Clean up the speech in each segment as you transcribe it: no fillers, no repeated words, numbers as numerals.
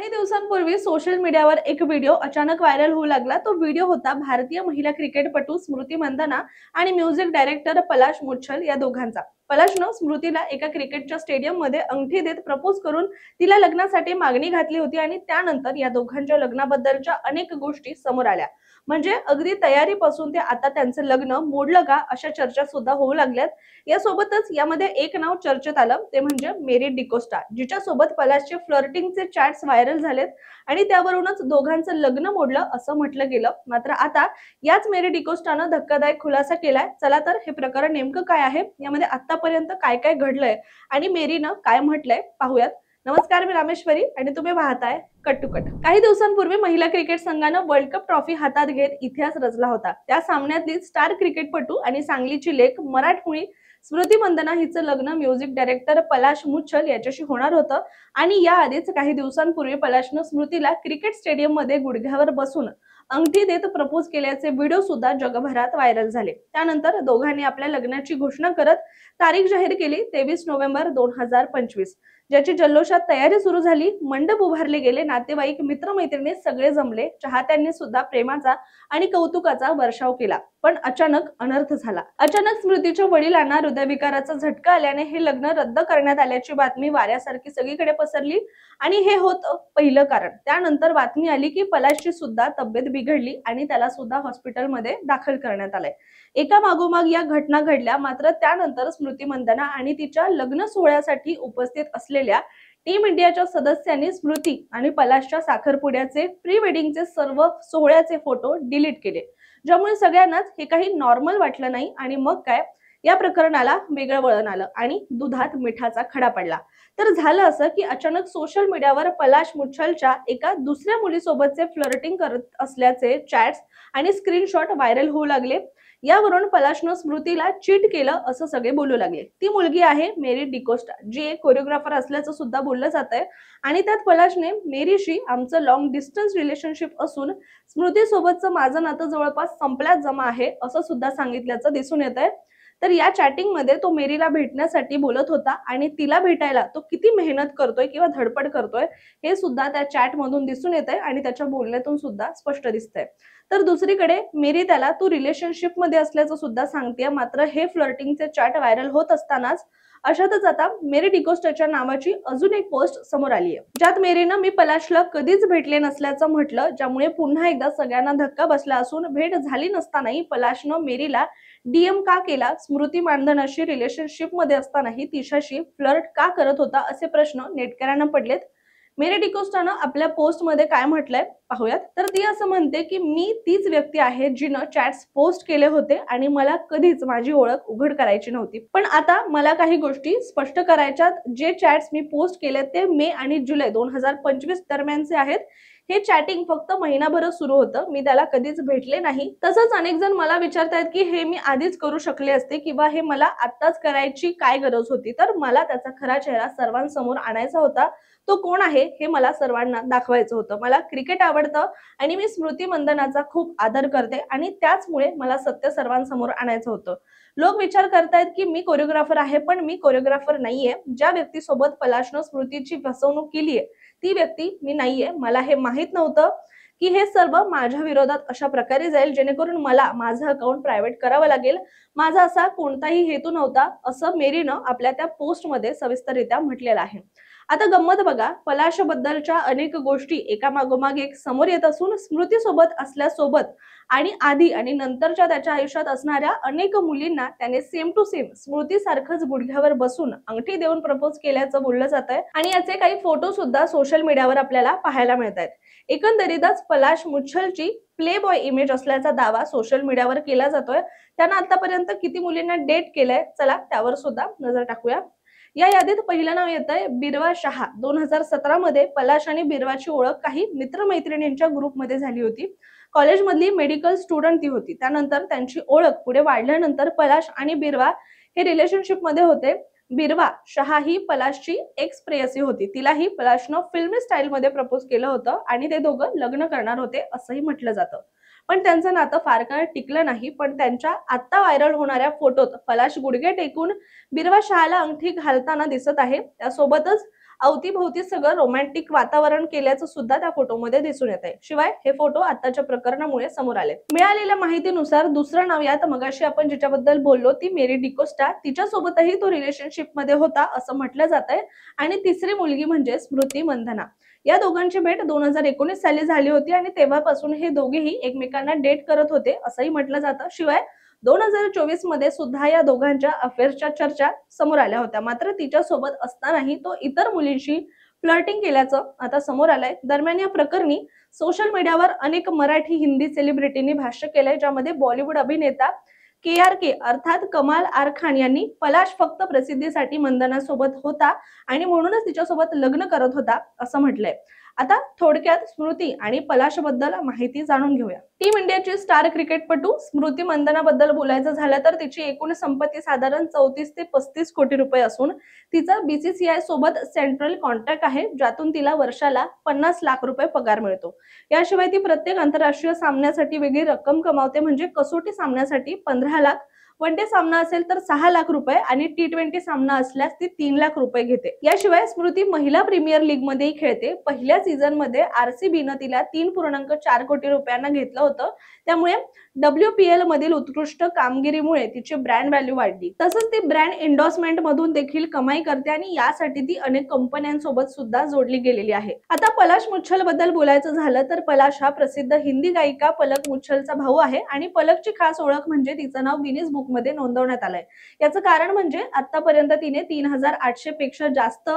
काही दिवसांपूर्वी सोशल मीडियावर एक व्हिडिओ अचानक व्हायरल होऊ लागला। तो व्हिडिओ होता भारतीय महिला क्रिकेटपटू स्मृती मंदाना आणि म्युझिक डायरेक्टर पलाश मुच्छल या दोघांचा। पलाशनं स्मृतीला एका क्रिकेटच्या स्टेडियम मध्ये अंगठी देत प्रपोज करून तिला लग्नासाठी मागणी घातली होती आणि त्यानंतर या दोघांच्या लग्नाबद्दलच्या अनेक गोष्टी समोर आल्या। म्हणजे अगदी तयारीपासून ते आता त्यांचं लग्न मोडलं का अशा चर्चा सुद्धा होऊ लागल्यात। यासोबतच यामध्ये एक नाव चर्चेत आलं, ते म्हणजे मेरी डिकोस्टा, जिच्या सोबत पलाशचे फ्लर्टिंगचे चॅट्स व्हायरल झालेत आणि त्यावरूनच दोघांचं लग्न मोडलं असं म्हटलं गेलं। मात्र आता याच मेरी डिकोस्टानं धक्कादायक खुलासा केलाय। चला तर हे प्रकरण नेमकं काय आहे, यामध्ये आतापर्यंत काय काय घडलंय आणि मेरीनं काय म्हटलंय पाहूयात। नमस्कार, मी रामेश्वरी आणि तुम्ही पाहताय कट टू कट। काही दिवसांपूर्वी महिला क्रिकेट संघानं वर्ल्ड कप ट्रॉफी हातात घेत इतिहास रचला होता। त्या सामन्यातली स्टार क्रिकेटपटू आणि सांगलीची लेक मराठमोळी स्मृती मंदना हिचं लग्न म्युझिक डायरेक्टर पलाश मुच्छल याच्याशी होणार होतं आणि याआधीच काही दिवसांपूर्वी पलाशनं स्मृतीला क्रिकेट स्टेडियम मध्ये गुडघ्यावर बसून अंगठी देत प्रपोज केल्याचे व्हिडिओ सुद्धा जगभरात व्हायरल झाले। त्यानंतर दोघांनी आपल्या लग्नाची घोषणा करत तारीख जाहीर केली, 23 नोव्हेंबर 2025, ज्याची जल्लोषात तयारी सुरू झाली। मंडप उभारले गेले, नातेवाईक मित्रमैत्रिणी सगळे जमले, चाहत्यांनी सुद्धा प्रेमाचा आणि कौतुकाचा वर्षाव केला। पण अचानक अनर्थ झाला। अचानक स्मृतीच्या वडिलांना हृदयविकाराचा झटका आल्याने हे लग्न रद्द करण्यात आल्याची बातमी वाऱ्यासारखी सगळीकडे पसरली आणि हे होतं पहिलं कारण। त्यानंतर बातमी आली की पलाशची सुद्धा तब्येत बिघडली आणि त्याला सुद्धा हॉस्पिटलमध्ये दाखल करण्यात आलंय। एका मागोमाग या घटना घडल्या। मात्र त्यानंतर स्मृती मंदाना आणि तिच्या लग्न सोहळ्यासाठी उपस्थित असलेल्या टीम इंडियाच्या सदस्यांनी स्मृती आणि पलाशच्या साखरपुड्याचे प्री वेडिंगचे सर्व सोहळ्याचे फोटो डिलीट केले, ज्यामुळे सगळ्यांनाच हे काही नॉर्मल वाटलं नाही आणि मग काय, या प्रकरणाला वेगळं वळण आलं आणि दुधात मिठाचा खडा पडला। तर झालं असं की अचानक सोशल मीडियावर पलाश मुच्छलच्या एका दुसऱ्या मुलीसोबतचे फ्लर्टिंग करत असल्याचे चॅट्स आणि स्क्रीनशॉट व्हायरल होऊ लागले। यावरून पलाशनं स्मृतीला चीट केलं असं सगळे बोलू लागले। ती मुलगी आहे मेरी डिकोस्टा, जी एक कोरिओग्राफर असल्याचं सुद्धा बोललं जातंय आणि त्यात पलाशने मेरीशी आमचं लॉंग डिस्टन्स रिलेशनशिप असून स्मृती सोबतचं माझं नातं जवळपास संपल्यात जमा आहे असं सुद्धा सांगितल्याचं दिसून येतंय। तर या चॅटिंग मध्ये तो मेरीला भेटण्यासाठी बोलत होता आणि तिला भेटायला तो किती मेहनत करतोय किंवा धडपड करतोय हे सुद्धा त्या चॅट मधून दिसून येतंय आणि त्याच्या बोलण्यातून सुद्धा स्पष्ट दिसतंय। तर दुसरीकडे मेरी त्याला तू रिलेशनशिप मध्ये असल्याचं सुद्धा सांगते। मात्र हे फ्लर्टिंगचे चॅट व्हायरल होत असतानाच अशातच आता मेरी डिकोस्टाच्या नावाची अजून एक पोस्ट समोर आली आहे, ज्यात मेरीनं मी पलाशला कधीच भेटले नसल्याचं म्हटलं, ज्यामुळे पुन्हा एकदा सगळ्यांना धक्का बसला असून भेट झाली नसतानाही पलाशनं मेरीला डीएम का केला, स्मृती मानधनाशी रिलेशनशिप मध्ये असतानाही तिच्याशी फ्लर्ट का करत होता असे प्रश्न नेटकऱ्यांना पडलेत। मेरी डिकोस्टानं आपल्या पोस्ट मध्ये काय म्हटलंय पाहूयात। तर ती असं म्हणते की मी तीच व्यक्ती आहे जिनं चॅट्स पोस्ट केले होते आणि मला कधीच माझी ओळख उघड करायची नव्हती, पण आता मला काही गोष्टी स्पष्ट करायच्यात। जे चॅट्स मी पोस्ट केले ते मे आणि जुलै 2025 दरम्यानचे आहेत। हे चॅटिंग फक्त महिनाभरच सुरू होतं, मी त्याला कधीच भेटले नाही। तसंच अनेक जण मला विचारतायत की हे मी आधीच करू शकले असते किंवा हे मला आत्ताच करायची काय गरज होती। तर मला त्याचा खरा चेहरा सर्वांसमोर आणायचा होता, तो कोण आहे हे मला सर्वांना दाखवायचं होतं। मला क्रिकेट आवडतं आणि मी स्मृती मंदनाचा खूप आदर करते आणि त्याचमुळे मला सत्य सर्वांसमोर आणायचं होतं। लोक विचार करतायत की मी कोरिओग्राफर आहे, पण मी कोरिओग्राफर नाहीये। ज्या व्यक्तीसोबत पलाशनं स्मृतीची फसवणूक केलीये ती व्यक्ती मी नाहीये। मला हे माहित नव्हतं की हे सर्व माझ्या विरोधात अशा प्रकारे जाईल जेणेकरून मला माझं अकाउंट प्रायव्हेट करावं लागेल। माझा असा कोणताही हेतू नव्हता असं मेरीनं आपल्या त्या पोस्टमध्ये सविस्तररित्या म्हटलेलं आहे। आता गंमत बघा, पलाशबद्दलच्या अनेक गोष्टी एका मागोमाग एक समोर येत असून स्मृती सोबत असल्यासोबत आणि आधी आणि नंतरच्या त्याच्या आयुष्यात असणाऱ्या अनेक मुलींना त्याने सेम टू सेम स्मृती सारखंच गुडघ्यावर बसून अंगठी देऊन प्रपोज केल्याचं बोललं जातंय आणि याचे काही फोटो सुद्धा सोशल मीडियावर आपल्याला पाहायला मिळतात। एकंदरीतच पलाश मुच्छलची प्ले बॉय इमेज असल्याचा दावा सोशल मीडियावर केला जातोय। त्यानं आतापर्यंत किती मुलींना डेट केलंय, चला त्यावर सुद्धा नजर टाकूया। या यादीत पहिलं नाव येतंय बिरवा शहा। 2017 मध्ये पलाश आणि बिरवाची ओळख काही मित्रमैत्रिणींच्या ग्रुपमध्ये झाली होती। कॉलेजमधली मेडिकल स्टुडंट ती होती। त्यानंतर त्यांची ओळख पुढे वाढल्यानंतर पलाश आणि बिरवा हे रिलेशनशिप मध्ये होते। बिरवा शहा ही पलाशची एक्स प्रेयसी होती। तिलाही पलाशनं फिल्मी स्टाईल मध्ये प्रपोज केलं होतं आणि ते दोघं लग्न करणार होते असंही म्हटलं जातं। पण त्यांचं नातं फार काळ टिकलं नाही। पण त्यांच्या आता व्हायरल होणाऱ्या फोटोत पलाश गुडघे टेकून बिरवा शहाला अंगठी घालताना दिसत आहे। त्यासोबतच अवतीभोवती सगळं रोमॅन्टिक वातावरण केल्याचं सुद्धा त्या फोटोमध्ये दिसून येत आहे। शिवाय हे फोटो आताच्या प्रकरणामुळे समोर आले। मिळालेल्या माहितीनुसार दुसरं नाव यात मगाशी आपण जिच्याबद्दल बोललो ती मेरी डिकोस्टा, तिच्यासोबतही तो रिलेशनशिप मध्ये होता असं म्हटलं जात आहे। आणि तिसरी मुलगी म्हणजे स्मृती मंधाना। या दोघांची भेट 2019 साली झाली होती आणि तेव्हापासून हे दोघेही एकमेकांना डेट करत होते असंही म्हटलं जातं। शिवाय 2024 मध्ये सुद्धा या दोघांच्या अफेअरच्या चर्चा समोर आल्या होत्या। मात्र तिच्या सोबत असतानाही तो इतर मुलींशी फ्लर्टिंग केल्याचं आता समोर आलंय। दरम्यान या प्रकरणी सोशल मीडियावर अनेक मराठी हिंदी सेलिब्रिटींनी भाष्य केलंय, ज्यामध्ये बॉलिवूड अभिनेता KRK अर्थात कमाल आर खान यांनी पलाश फक्त प्रसिद्धीसाठी मंदना सोबत होता आणि म्हणूनच तिच्यासोबत लग्न करत होता असं म्हटलंय। आता थोडक्यात स्मृती आणि पलाश बद्दल माहिती जाणून घेऊया। टीम इंडियाची स्टार क्रिकेटपटू स्मृती मंधाना बद्दल बोलायचं झालं तर तिची एकूण संपत्ती साधारण 34 ते 35 कोटी रुपये असून तिचा BCCI सोबत सेंट्रल कॉन्ट्रॅक्ट आहे, ज्यातून तिला वर्षाला 50 लाख रुपये पगार मिळतो। याशिवाय ती प्रत्येक आंतरराष्ट्रीय सामन्यासाठी वेगळी रक्कम कमावते, म्हणजे कसोटी सामन्यासाठी 15 लाख, वन डे सामना असेल तर 6 लाख रुपये आणि T20 सामना असल्यास ती 3 लाख रुपये घेते। याशिवाय स्मृती महिला प्रीमियर लीग मध्येही खेळते। पहिल्या सीझन मध्ये RCBनं तिला 3.4 कोटी रुपयांना घेतलं होतं, त्यामुळे WPL मधील उत्कृष्ट कामगिरीमुळे तिची ब्रँड व्हॅल्यू वाढली। तसंच ती ब्रँड एंडोर्समेंट मधून देखील कमाई करते आणि यासाठी ती अनेक कंपन्यांसोबत सुद्धा जोडली गेलेली आहे। आता पलाश मुच्छल बद्दल बोलायचं झालं तर पलाश हा प्रसिद्ध हिंदी गायिका पलक मुच्छलचा भाऊ आहे आणि पलकची खास ओळख म्हणजे तिचं नाव गिनीज बुक मध्ये नोंदवण्यात आलंय। याचं कारण म्हणजे आतापर्यंत तिने 3800 पेक्षा जास्त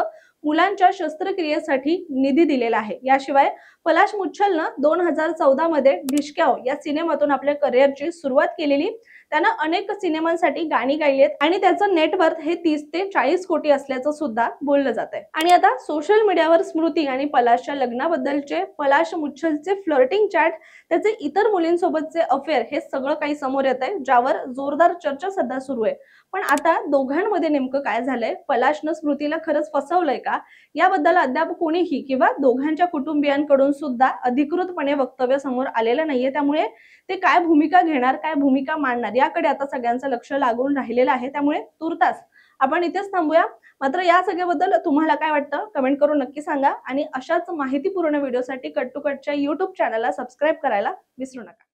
मुलांच्या शस्त्रक्रियेसाठी निधी दिलेला आहे। याशिवाय पलाश मुच्छलनं 2014 मध्ये ढिशक्याव या सिनेमातून आपल्या करिअरची सुरुवात केलेली। त्यानं अनेक सिनेमांसाठी गाणी गायलीत आणि त्याचं नेटवर्थ हे 30 ते 40 कोटी असल्याचं सुद्धा बोललं जात आहे। आणि आता सोशल मीडियावर स्मृती आणि पलाशच्या लग्नाबद्दलचे, पलाश मुच्छलचे फ्लर्टिंग चॅट, त्याचे इतर मुलींसोबतचे अफेअर हे सगळं काही समोर येत आहे, ज्यावर जोरदार चर्चा सध्या सुरू आहे। पण आता दोघांमध्ये नेमकं काय झालंय, पलाशनं स्मृतीला खरंच फसवलंय का, याबद्दल अद्याप कोणीही किंवा दोघांच्या कुटुंबियांकडून सुद्धा अधिकृतपणे वक्तव्य समोर आलेलं नाहीये। त्यामुळे ते काय भूमिका घेणार, काय भूमिका मांडणार, याकडे आता सगळ्यांचं लक्ष लागून राहिलेलं आहे। त्यामुळे तुर्तास आपण इथेच थांबूया। मात्र या सगळ्याबद्दल तुम्हाला काय वाटतं कमेंट करून नक्की सांगा आणि अशाच माहितीपूर्ण व्हिडिओसाठी कट टू कटच्या YouTube चॅनलला सबस्क्राईब करायला विसरू नका।